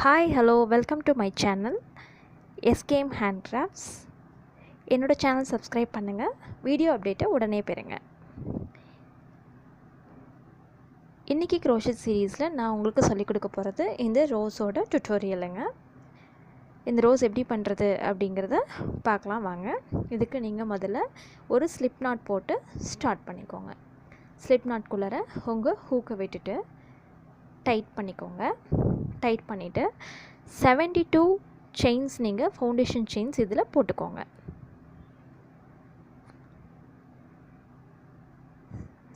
Hi, hello, welcome to my channel SKM Handcrafts. என்னோட channel subscribe பண்ணுங்கள், video அப்டேட்டை உடனே பெறுங்க. இன்றைக்கி crochet சீரீஸில் நான் உங்களுக்கு சொல்லிக் கொடுக்க போகிறது இந்த ரோஸோட டுட்டோரியலுங்க. இந்த ரோஸ் எப்படி பண்ணுறது அப்படிங்கிறத பார்க்கலாம் வாங்க. இதுக்கு நீங்கள் முதல்ல ஒரு ஸ்லிப் நாட் போட்டு ஸ்டார்ட் பண்ணிக்கோங்க. ஸ்லிப் நாட்குள்ளார உங்கள் ஹூக்கை விட்டுட்டு டைட் பண்ணிக்கோங்க. டைட் பண்ணிவிட்டு 72 செயின்ஸ் நீங்கள் ஃபவுண்டேஷன் செயின்ஸ் இதில் போட்டுக்கோங்க.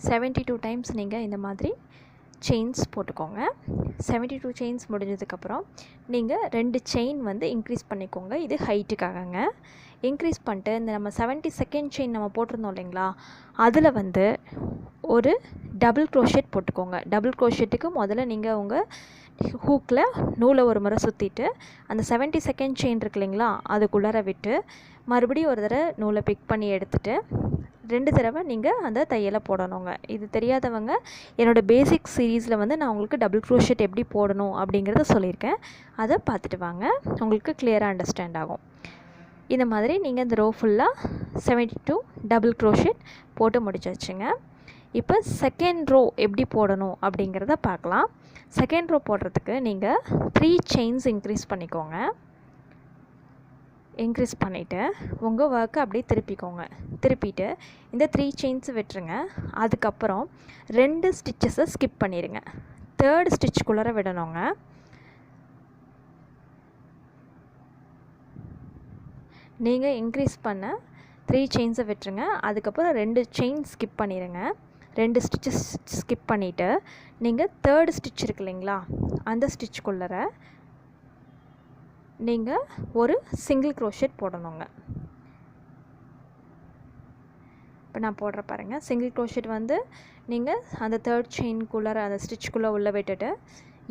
72 டைம்ஸ் நீங்கள் இந்த மாதிரி செயின்ஸ் போட்டுக்கோங்க. 72 செயின்ஸ் முடிஞ்சதுக்கப்புறம் நீங்கள் 2 செயின் வந்து இன்க்ரீஸ் பண்ணிக்கோங்க. இது ஹைட்டுக்காகங்க. இன்க்ரீஸ் பண்ணிட்டு இந்த நம்ம 72nd செயின் நம்ம போட்டிருந்தோம் இல்லைங்களா, அதில் வந்து ஒரு டபுள் க்ரோஷெட் போட்டுக்கோங்க. டபுள் க்ரோஷெட்டுக்கு முதல்ல நீங்கள் உங்கள் ஹூக்கில் நூலை ஒரு முறை சுற்றிட்டு அந்த 72nd செயின் இருக்கு இல்லைங்களா, அதுக்குள்ளார விட்டு மறுபடியும் ஒரு தடவை நூலை பிக் பண்ணி எடுத்துகிட்டு 2 தடவை நீங்கள் அந்த தையலை போடணுங்க. இது தெரியாதவங்க என்னோடய பேசிக் சீரீஸில் வந்து நான் உங்களுக்கு டபுள் க்ரோஷெட் எப்படி போடணும் அப்படிங்கிறத சொல்லியிருக்கேன். அதை பார்த்துட்டு வாங்க, உங்களுக்கு கிளியராக அண்டர்ஸ்டாண்ட் ஆகும். இந்த மாதிரி நீங்கள் இந்த ரோ ஃபுல்லாக 72 டபுள் க்ரோஷெட் போட்டு முடிச்சாச்சுங்க. இப்போ செகண்ட் ரோ எப்படி போடணும் அப்படிங்கிறத பார்க்கலாம். செகண்ட் ரோ போடுறதுக்கு நீங்கள் 3 செயின்ஸ் இன்க்ரீஸ் பண்ணிக்கோங்க. இன்க்ரீஸ் பண்ணிவிட்டு உங்கள் ஒர்க்கை அப்படியே திருப்பிக்கோங்க. திருப்பிட்டு இந்த 3 செயின்ஸை விட்டுருங்க. அதுக்கப்புறம் 2 ஸ்டிச்சஸை ஸ்கிப் பண்ணிடுங்க. 3rd ஸ்டிச்சுக்குள்ளார விடணுங்க. நீங்கள் இன்க்ரீஸ் பண்ண 3 செயின்ஸை விட்டுருங்க. அதுக்கப்புறம் 2 செயின் ஸ்கிப் பண்ணிடுங்க. 2 ஸ்டிச்சஸ் ஸ்கிப் பண்ணிவிட்டு நீங்கள் 3rd ஸ்டிச் இருக்கு இல்லைங்களா, அந்த ஸ்டிச்சுக்குள்ளார நீங்கள் ஒரு சிங்கிள் க்ரோஷெட் போடணுங்க. இப்போ நான் போடுற பாருங்கள். சிங்கிள் க்ரோஷெட் வந்து நீங்கள் அந்த 3rd செயின்குள்ளார அந்த ஸ்டிச்சுக்குள்ளே உள்ளே விட்டுட்டு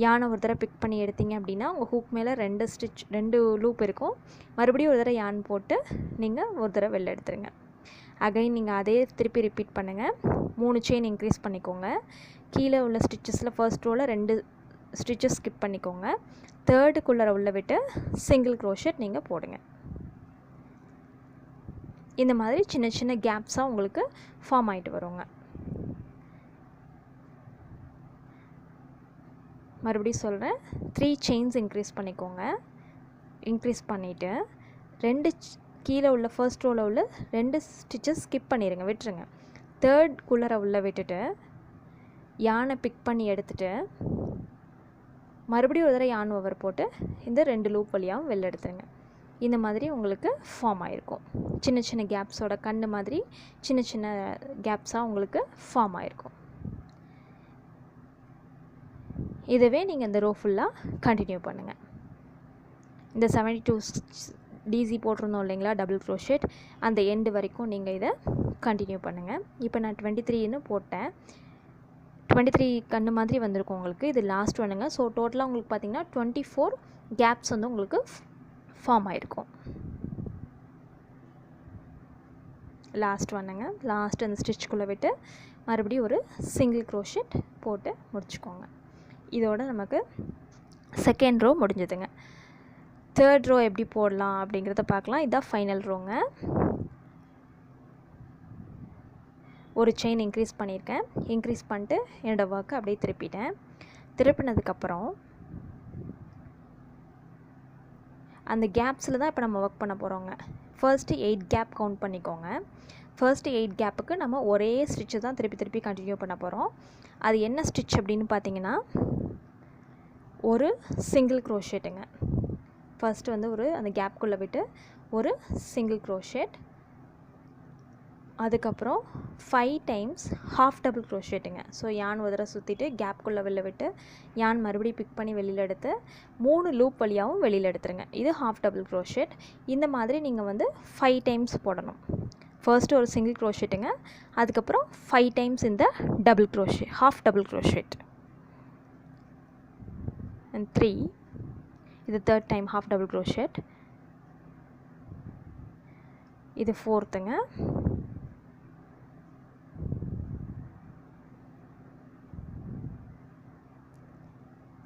யானை ஒரு தடவை பிக் பண்ணி எடுத்தீங்க அப்படின்னா உங்கள் ஹூக் மேலே 2 லூப் இருக்கும். மறுபடியும் ஒரு தடவை யான் போட்டு நீங்கள் ஒரு தடவை வெளில எடுத்துருங்க. அகைன் நீங்கள் அதே திருப்பி ரிப்பீட் பண்ணுங்கள். 3 செயின் இன்க்ரீஸ் பண்ணிக்கோங்க. கீழே உள்ள ஸ்டிச்சஸில் ஃபர்ஸ்ட் ரோவில் 2 ஸ்டிச்சஸ் ஸ்கிப் பண்ணிக்கோங்க. 3டுக்குள்ளே உள்ள விட்டு சிங்கிள் க்ரோஷெட் நீங்கள் போடுங்க. இந்த மாதிரி சின்ன சின்ன கேப்ஸாக உங்களுக்கு ஃபார்ம் ஆகிட்டு வருங்க. மறுபடியும் சொல்கிறேன், 3 செயின்ஸ் இன்க்ரீஸ் பண்ணிக்கோங்க. இன்க்ரீஸ் பண்ணிவிட்டு 2 கீழே உள்ள ஃபர்ஸ்ட் ரோவில் உள்ள 2 ஸ்டிச்சஸ் ஸ்கிப் பண்ணிடுங்க, விட்டுருங்க. 3டுக்குள்ளே உள்ள விட்டுட்டு யானை பிக் பண்ணி எடுத்துகிட்டு மறுபடியும் ஒரு தடவை யான் ஓவர் போட்டு இந்த 2 லூப் வழியாகவும் வெளில எடுத்துருங்க. இந்த மாதிரி உங்களுக்கு ஃபார்ம் ஆகிருக்கும். சின்ன சின்ன கேப்ஸோட கண்ணு மாதிரி சின்ன சின்ன கேப்ஸாக உங்களுக்கு ஃபார்ம் ஆகிருக்கும். இதுவே நீங்கள் இந்த ரோ ஃபுல்லாக கண்டினியூ பண்ணுங்கள். இந்த 72 டிசி போட்டிருந்தோம் இல்லைங்களா, டபுள் க்ரோஷெட், அந்த எண்டு வரைக்கும் நீங்கள் இதை கண்டினியூ பண்ணுங்கள். இப்போ நான் 23ன்னு போட்டேன். 23 கண்ணு மாதிரி வந்திருக்கும் உங்களுக்கு. இது லாஸ்ட் ஒன்றுங்க. ஸோ டோட்டலாக உங்களுக்கு பார்த்திங்கன்னா 24 கேப்ஸ் வந்து உங்களுக்கு ஃபார்ம் ஆகிருக்கும். லாஸ்ட் ஒன்றுங்க. லாஸ்ட் அந்த ஸ்டிச்சுக்குள்ளே விட்டு மறுபடியும் ஒரு சிங்கிள் க்ரோஷெட் போட்டு முடிச்சுக்கோங்க. இதோட நமக்கு செகண்ட் ரோ முடிஞ்சதுங்க. 3rd ரோ எப்படி போடலாம் அப்படிங்கிறத பார்க்கலாம். இதுதான் ஃபைனல் ரோங்க. ஒரு செயின் இன்க்ரீஸ் பண்ணியிருக்கேன். இன்க்ரீஸ் பண்ணிட்டு என்னோடய ஒர்க்கை அப்படியே திருப்பிட்டேன். திருப்பினதுக்கப்புறம் அந்த கேப்ஸில் தான் இப்போ நம்ம ஒர்க் பண்ண போகிறோங்க. ஃபர்ஸ்ட்டு 8 கேப் கவுண்ட் பண்ணிக்கோங்க. ஃபர்ஸ்ட்டு 8 கேப்புக்கு நம்ம ஒரே ஸ்டிச்சு தான் திருப்பி திருப்பி கண்டினியூ பண்ண போகிறோம். அது என்ன ஸ்டிச் அப்படின்னு பார்த்தீங்கன்னா ஒரு சிங்கிள் க்ரோஷெட்டுங்க. ஃபர்ஸ்ட்டு வந்து அந்த கேப்புக்குள்ளே விட்டு ஒரு சிங்கிள் க்ரோஷெட். அதுக்கப்புறம் 5 டைம்ஸ் ஹாஃப் டபுள் க்ரோஷெட்டுங்க. ஸோ யான் ஒரு தடவை சுற்றிட்டு கேப்புக்குள்ளே வெளில விட்டு யான் மறுபடியும் பிக் பண்ணி வெளியில் எடுத்து 3 லூப் வழியாகவும் வெளியில் எடுத்துருங்க. இது ஹாஃப் டபுள் க்ரோஷெட். இந்த மாதிரி நீங்கள் வந்து 5 டைம்ஸ் போடணும். ஃபர்ஸ்ட்டு ஒரு சிங்கிள் க்ரோஷெட்டுங்க. அதுக்கப்புறம் 5 டைம்ஸ் இந்த double crochet, half double crochet. And 3, இது 3rd time half double crochet. இது 4த்துங்க.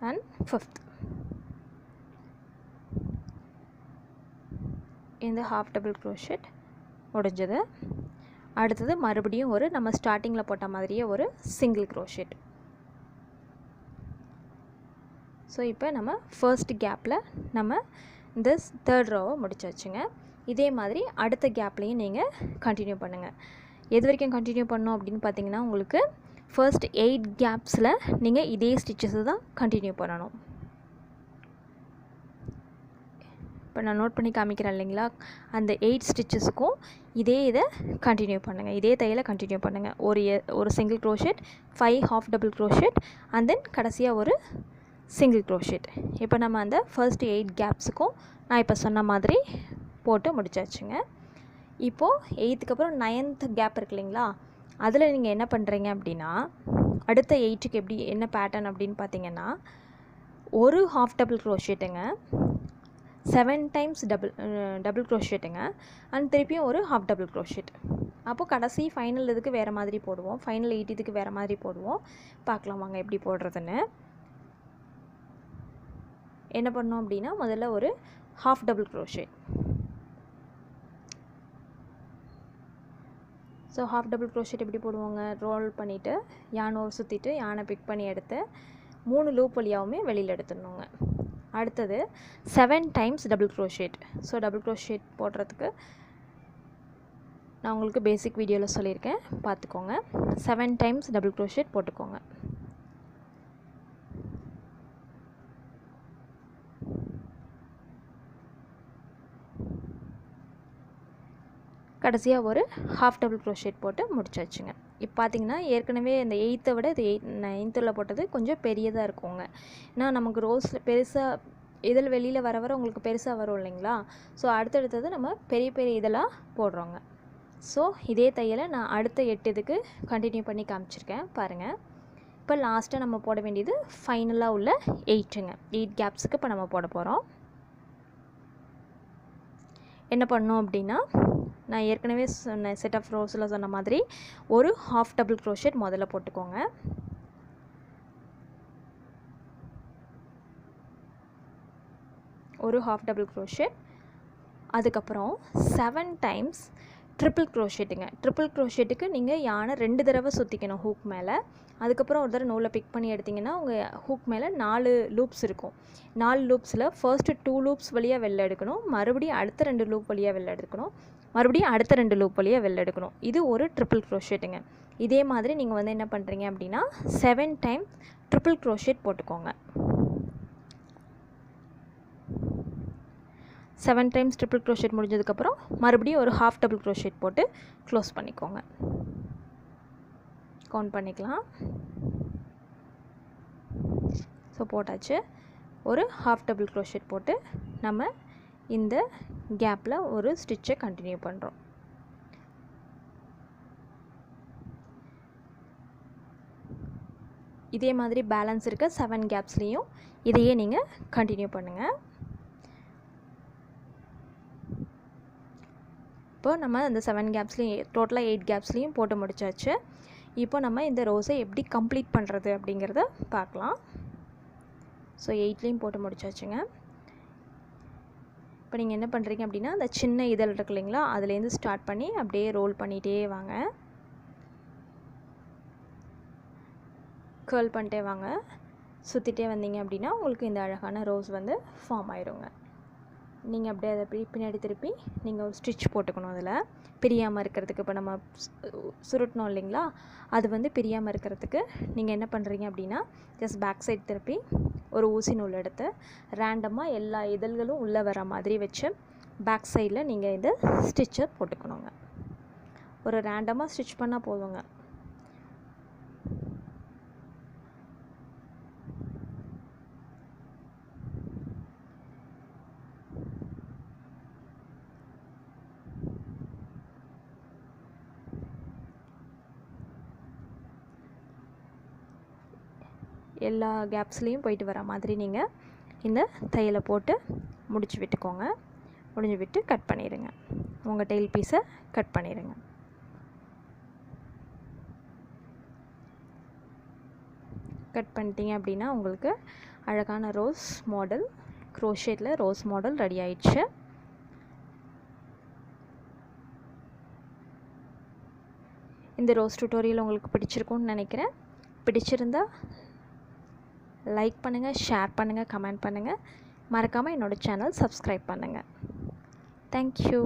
And 5th. இந்த ஹாஃப் டபுள் க்ரோஷெட் முடிஞ்சது. அடுத்தது மறுபடியும் ஒரு நம்ம ஸ்டார்டிங்கில் போட்ட மாதிரியே ஒரு சிங்கிள் க்ரோஷெட். ஸோ இப்போ நம்ம ஃபர்ஸ்ட் கேப்பில் நம்ம இந்த தேர்ட் ரோவை முடிச்சாச்சுங்க. இதே மாதிரி அடுத்த கேப்லேயும் நீங்கள் கண்டினியூ பண்ணுங்கள். எது வரைக்கும் கண்டினியூ பண்ணோம் அப்படின்னு பார்த்தீங்கன்னா, உங்களுக்கு ஃபர்ஸ்ட் 8 கேப்ஸில் நீங்கள் இதே ஸ்டிச்சஸை தான் கண்டினியூ பண்ணணும். இப்போ நான் நோட் பண்ணி காமிக்கிறேன் இல்லைங்களா, அந்த 8 ஸ்டிச்சஸுக்கும் இதே இதை கண்டினியூ பண்ணுங்கள், இதே தையலை கண்டினியூ பண்ணுங்கள். ஒரு single crochet, 5 half double crochet and then கடைசியாக ஒரு சிங்கிள் க்ரோஷெட். இப்போ நம்ம அந்த ஃபர்ஸ்ட் 8 கேப்ஸுக்கும் நான் இப்போ சொன்ன மாதிரி போட்டு முடிச்சாச்சுங்க. இப்போது 8க்கு அப்புறம் 9th கேப் இருக்கு இல்லைங்களா, அதில் நீங்கள் என்ன பண்ணுறீங்க அப்படின்னா, அடுத்த 8க்கு எப்படி என்ன பேட்டர்ன் அப்படின்னு பார்த்தீங்கன்னா, ஒரு ஹாஃப் டபுள் க்ரோஷெட்டுங்க, 7 டைம்ஸ் டபுள் க்ரோஷெட்டுங்க அண்ட் திருப்பியும் ஒரு ஹாஃப் டபுள் க்ரோஷெட். அப்போது கடைசி ஃபைனல் இதுக்கு வேறு மாதிரி போடுவோம், ஃபைனல் 8 இதுக்கு வேறு மாதிரி போடுவோம். பார்க்கலாம் வாங்க எப்படி போடுறதுன்னு. என்ன பண்ணோம் அப்படின்னா, முதல்ல ஒரு half double crochet. So half double crochet எப்படி போடுவோங்க, ரோல் பண்ணிவிட்டு யானை சுற்றிட்டு யானை பிக் பண்ணி எடுத்து 3 லூப் வழியாகவுமே வெளியில் எடுத்துடணுங்க. அடுத்தது 7 times double crochet. So double crochet போடுறதுக்கு நான் உங்களுக்கு பேசிக் வீடியோவில் சொல்லியிருக்கேன், பார்த்துக்கோங்க. 7 டைம்ஸ் டபுள் க்ரோஷெட் போட்டுக்கோங்க. கடைசியாக ஒரு ஹாஃப் டபுள் க்ரோஷெட் போட்டு முடிச்சாச்சுங்க. இப்போ பார்த்தீங்கன்னா ஏற்கனவே இந்த 8த்தை விட இது 9th போட்டது கொஞ்சம் பெரியதாக இருக்குங்க. ஏன்னா நமக்கு ரோஸில் பெருசாக இதில் வெளியில் வர வர உங்களுக்கு பெருசாக வரும் இல்லைங்களா, ஸோ அடுத்தடுத்தது நம்ம பெரிய பெரிய இதெல்லாம் போடுறோங்க. ஸோ இதே தையலை நான் அடுத்த 8 இதுக்கு கண்டினியூ பண்ணி காமிச்சிருக்கேன் பாருங்கள். இப்போ லாஸ்ட்டாக நம்ம போட வேண்டியது ஃபைனலாக உள்ள 8ங்க. 8 கேப்ஸுக்கு இப்போ நம்ம போட போகிறோம். என்ன பண்ணோம் அப்படின்னா, நான் ஏற்கனவே சொன்ன செட் ஆஃப் ரோஸில் சொன்ன மாதிரி ஒரு ஹாஃப் டபுள் க்ரோஷெட் முதல்ல போட்டுக்கோங்க. ஒரு ஹாஃப் டபுள் க்ரோஷெட், அதுக்கப்புறம் 7 டைம்ஸ் ட்ரிபிள் க்ரோஷெட்டுங்க. ட்ரிபிள் க்ரோஷெட்டுக்கு நீங்கள் யானை 2 தடவை சுற்றிக்கணும் ஹூக் மேலே. அதுக்கப்புறம் ஒரு தடவை நூலை பிக் பண்ணி எடுத்திங்கன்னா உங்கள் ஹூக் மேலே 4 லூப்ஸ் இருக்கும். 4 லூப்ஸில் ஃபர்ஸ்ட்டு 2 லூப்ஸ் வழியாக வெளில எடுக்கணும், மறுபடியும் அடுத்த 2 லூப் வழியாக வெளில எடுக்கணும், மறுபடியும் அடுத்த 2 லூப் வழியாக வெளில எடுக்கணும். இது ஒரு ட்ரிபிள் க்ரோஷெட்டுங்க. இதே மாதிரி நீங்கள் வந்து என்ன பண்ணுறீங்க அப்படின்னா 7 டைம் ட்ரிபிள் க்ரோஷெட் போட்டுக்கோங்க. 7 டைம்ஸ் ட்ரிபிள் க்ரோஷெட் முடிஞ்சதுக்கப்புறம் மறுபடியும் ஒரு ஹாஃப் டபுள் க்ரோஷெட் போட்டு க்ளோஸ் பண்ணிக்கோங்க. கவுண்ட் பண்ணிக்கலாம். ஸோ போட்டாச்சு. ஒரு ஹாஃப் டபுள் க்ரோஷெட் போட்டு நம்ம இந்த கேப்பில் ஒரு ஸ்டிச்சை கண்டினியூ பண்ணுறோம். இதே மாதிரி பேலன்ஸ் இருக்க 7 கேப்ஸ்லேயும் இதையே நீங்கள் கண்டினியூ பண்ணுங்கள். இப்போ நம்ம இந்த 7 கேப்ஸ்லேயும் டோட்டலாக 8 கேப்ஸ்லேயும் போட்டு முடிச்சாச்சு. இப்போ நம்ம இந்த ரோஸை எப்படி கம்ப்ளீட் பண்ணுறது அப்படிங்கிறத பார்க்கலாம். ஸோ 8லேயும் போட்டு முடிச்சாச்சுங்க. இப்போ நீங்கள் என்ன பண்ணுறீங்க அப்படின்னா, அந்த சின்ன இதழ் இருக்கு இல்லைங்களா, அதுலேருந்து ஸ்டார்ட் பண்ணி அப்படியே ரோல் பண்ணிகிட்டே வாங்க, கேர்ள் பண்ணிட்டே வாங்க. சுற்றிட்டே வந்தீங்க அப்படின்னா உங்களுக்கு இந்த அழகான ரோஸ் வந்து ஃபார்ம் ஆயிடுங்க. நீங்கள் அப்படியே அதை பின்னாடி திருப்பி நீங்கள் ஒரு ஸ்டிச் போட்டுக்கணும். அதில் பிரியாமல் இருக்கிறதுக்கு, இப்போ நம்ம சுருட்டணும் இல்லைங்களா, அது வந்து பிரியாமல் இருக்கிறதுக்கு நீங்கள் என்ன பண்ணுறீங்க அப்படின்னா, ஜஸ்ட் பேக் சைட் திருப்பி ஒரு ஊசி நூல் எடுத்து ரேண்டமாக எல்லா இதழ்களும் உள்ளே வர மாதிரி வச்சு பேக் சைடில் நீங்கள் இந்த ஸ்டிச்சை போட்டுக்கணுங்க. ஒரு ரேண்டமாக ஸ்டிச் பண்ணால் போதுங்க. எல்லா கேப்ஸ்லேயும் போயிட்டு வர மாதிரி நீங்கள் இந்த தையலை போட்டு முடிச்சு விட்டுக்கோங்க. முடிஞ்சு விட்டு கட் பண்ணிடுங்க. உங்கள் டெயில் பீஸை கட் பண்ணிடுங்க. கட் பண்ணிட்டீங்க அப்படின்னா உங்களுக்கு அழகான ரோஸ் மாடல், க்ரோஷேட்டில் ரோஸ் மாடல் ரெடி ஆயிடுச்சு. இந்த ரோஸ் டியூட்டோரியல் உங்களுக்கு பிடிச்சிருக்கும்னு நினைக்கிறேன். பிடிச்சிருந்தா லைக் பண்ணுங்கள், ஷேர் பண்ணுங்கள், கமெண்ட் பண்ணுங்கள். மறக்காமல் என்னோடய சேனல் சப்ஸ்கிரைப் பண்ணுங்கள். தேங்க்யூ.